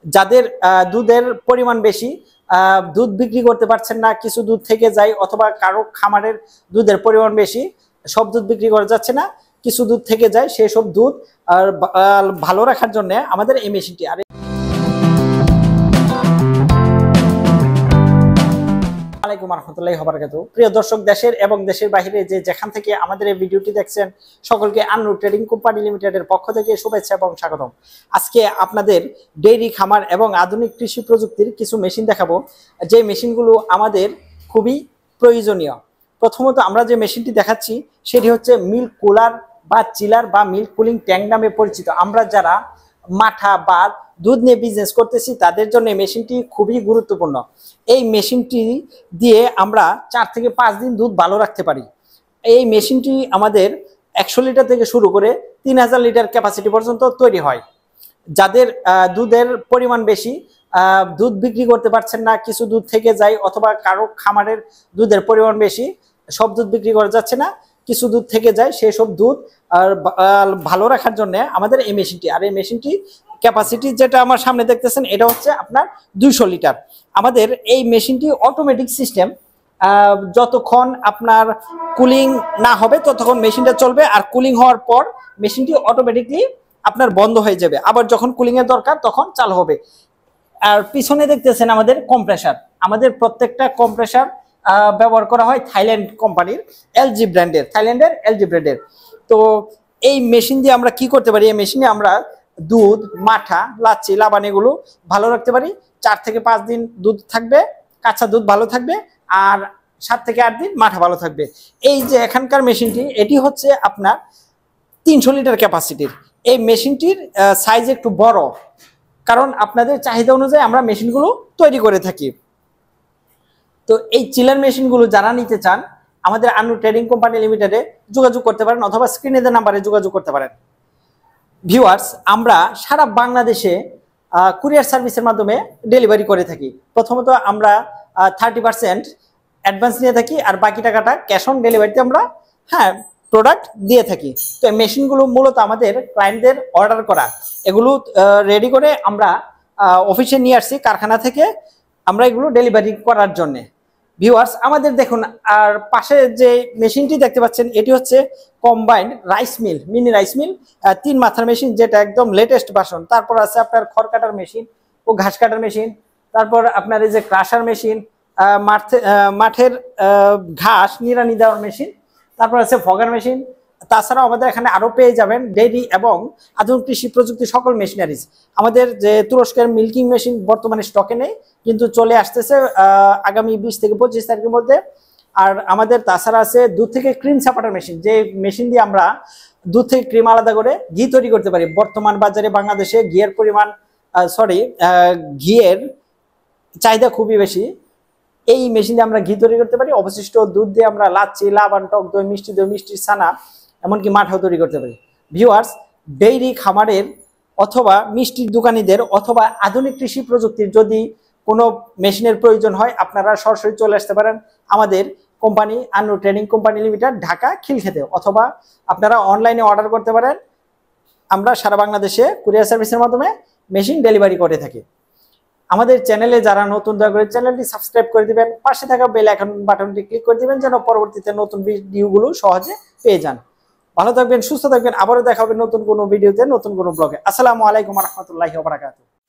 যাদের দুধের পরিমাণ বেশি, দুধ বিক্রি করতে পারছেন না, কিছু দুধ থেকে যায়, অথবা কারো খামারের দুধের পরিমাণ বেশি, সব দুধ বিক্রি করা যাচ্ছে না, কিছু দুধ থেকে যায়, সেই সব দুধ আর ভালো রাখার জন্য আমাদের এই মেশিনটি। আর আসসালামু আলাইকুম রহমতুল্লাহি ওয়া বারাকাতুহু। প্রিয় দর্শক, দেশের এবং দেশের বাইরে যে যেখান থেকে আমাদের এই ভিডিওটি দেখছেন, সকলকে আন্নু ট্রেডিং কোম্পানি লিমিটেডের পক্ষ থেকে শুভেচ্ছা এবং স্বাগতম। আজকে আপনাদের ডেইরি খামার এবং আধুনিক কৃষি প্রযুক্তির কিছু মেশিন দেখাবো, যে মেশিনগুলো আমাদের খুবই প্রয়োজনীয়। প্রথমত আমরা যে মেশিনটি দেখাচ্ছি সেটি হচ্ছে মিল্ক কুলার বা চিলার বা মিল্ক কুলিং ট্যাঙ্ক নামে পরিচিত। আমরা যারা মাঠা বা দুধ নিয়ে বিজনেস করতেছি তাদের জন্য এই মেশিনটি খুবই গুরুত্বপূর্ণ। এই মেশিনটি দিয়ে আমরা 4 থেকে 5 দিন দুধ ভালো রাখতে পারি। এই মেশিনটি আমাদের 100 লিটার থেকে শুরু করে 3000 লিটার ক্যাপাসিটি পর্যন্ত তৈরি হয়। যাদের দুধের পরিমাণ বেশি, দুধ বিক্রি করতে পারছেন না, কিছু দুধ থেকে যায়, অথবা কারো খামারের দুধের পরিমাণ বেশি, সব দুধ বিক্রি করা যাচ্ছে না, কিছু দুধ থেকে যায়, সেই সব দুধ আর ভালো রাখার জন্য আমাদের এই মেশিনটি। আর এই মেশিনটি ক্যাপাসিটি যেটা আমার সামনে দেখতেছেন এটা হচ্ছে আপনার 200 লিটার। আমাদের এই মেশিনটি অটোমেটিক সিস্টেম, যতক্ষণ আপনার কুলিং না হবে ততক্ষণ মেশিনটা চলবে, আর কুলিং হওয়ার পর মেশিনটি অটোমেটিকলি আপনার বন্ধ হয়ে যাবে, আবার যখন কুলিং এর দরকার তখন চালু হবে। আর পিছনে দেখতেছেন আমাদের কম্প্রেসার। আমাদের প্রত্যেকটা কম্প্রেসার ব্যবহার করা হয় থাইল্যান্ড কোম্পানির এলজি ব্র্যান্ডের, থাইল্যান্ডের এলজি ব্র্যান্ডের। তো এই মেশিন দিয়ে আমরা কি করতে পারি, এই মেশিনে আমরা দুধ, মাঠা, লাচ্ছি, লাবান এগুলো ভালো রাখতে পারি। 4 থেকে 5 দিন দুধ থাকবে, কাঁচা দুধ ভালো থাকবে, আর 7 থেকে 8 দিন মাঠা ভালো থাকবে। এই যে এখানকার মেশিনটি, এটি হচ্ছে আপনার 300 লিটার ক্যাপাসিটির। এই মেশিনটির সাইজ একটু বড়, কারণ আপনাদের চাহিদা অনুযায়ী আমরা মেশিনগুলো তৈরি করে থাকি। তো এই চিলার মেশিনগুলো যারা নিতে চান আমাদের আন্নু ট্রেডিং কোম্পানি লিমিটেডে যোগাযোগ করতে পারেন, অথবা স্ক্রিনে দেওয়া নাম্বারে যোগাযোগ করতে পারেন। ভিউয়ার্স, আমরা সারা বাংলাদেশে কুরিয়ার সার্ভিসের মাধ্যমে ডেলিভারি করে থাকি। প্রথমত আমরা 30% অ্যাডভান্স নিয়ে থাকি, আর বাকি টাকাটা ক্যাশ অন ডেলিভারিতে আমরা প্রোডাক্ট দিয়ে থাকি। তো এই মেশিনগুলো মূলত আমাদের ক্লায়েন্টদের অর্ডার করা, এগুলো রেডি করে আমরা অফিসে নিয়ে আসছি কারখানা থেকে, আমরা এগুলো ডেলিভারি করার জন্যে। ভিউয়ার্স, আমাদের দেখুন, আর পাশে যে মেশিনটি দেখতে পাচ্ছেন এটি হচ্ছে combined rice mill, mini rice mill, 3 মাথার মেশিন, যেটা একদম লেটেস্ট ভার্সন। তারপর আছে আপনার খড় কাটার মেশিন ও ঘাস কাটার মেশিন, তারপর আপনার এই যে ক্রাশার মেশিন, মাঠের ঘাস নিড়ানি দেওয়ার মেশিন, তারপর আছে ফগার মেশিন। তাছাড়াও আমাদের এখানে আরো পেয়ে যাবেন ডেইরি এবং আধুনিক কৃষি প্রযুক্তি সকল মেশিনারিজ। আমাদের যে তুরস্কের মিল্কিং মেশিন বর্তমানে স্টকে নেই, কিন্তু চলে আসতেছে আগামী 20 থেকে 25 তারিখের মধ্যে। আর আমাদের তাছাড়া আছে দুধ থেকে ক্রিম ছাপাটার মেশিন, যে মেশিন দিয়ে আমরা দুধ থেকে ক্রিম আলাদা করে ঘি তৈরি করতে পারি। বর্তমান বাজারে বাংলাদেশে ঘিয়ের পরিমাণ ঘিয়ের চাহিদা খুবই বেশি। এই মেশিন দিয়ে আমরা ঘি তৈরি করতে পারি। অবশিষ্ট দুধ দিয়ে আমরা লাচ্ছি, লাবান, টক দই, মিষ্টি ছানা, এমনকি মাঠাও তৈরি করতে পারি। ভিউয়ার্স, ডেইরি খামারের অথবা মিষ্টির দোকানিদের অথবা আধুনিক কৃষি প্রযুক্তির যদি কোনো মেশিনের প্রয়োজন হয়, আপনারা সরাসরি চলে আসতে পারেন আমাদের company Annu trading company limited, Dhaka খিলক্ষেতে, অথবা আপনারা অনলাইনে অর্ডার করতে পারেন। আমরা সারা বাংলাদেশে কুরিয়ার সার্ভিসের মাধ্যমে মেশিন ডেলিভারি করে থাকি। আমাদের চ্যানেলে যারা নতুন, দয়া করে চ্যানেলটি সাবস্ক্রাইব করে দিবেন, পাশে থাকা বেল আইকন বাটনটি ক্লিক করে দিবেন, যেন পরবর্তীতে নতুন ভিডিওগুলো সহজে পেয়ে যান। ভালো থাকবেন, সুস্থ থাকবেন, আবারও দেখা হবে নতুন কোনো ভিডিওতে, নতুন কোনো ব্লগে। আসসালামু আলাইকুম রহমতুল্লাহি ওয়া বারাকাতুহু।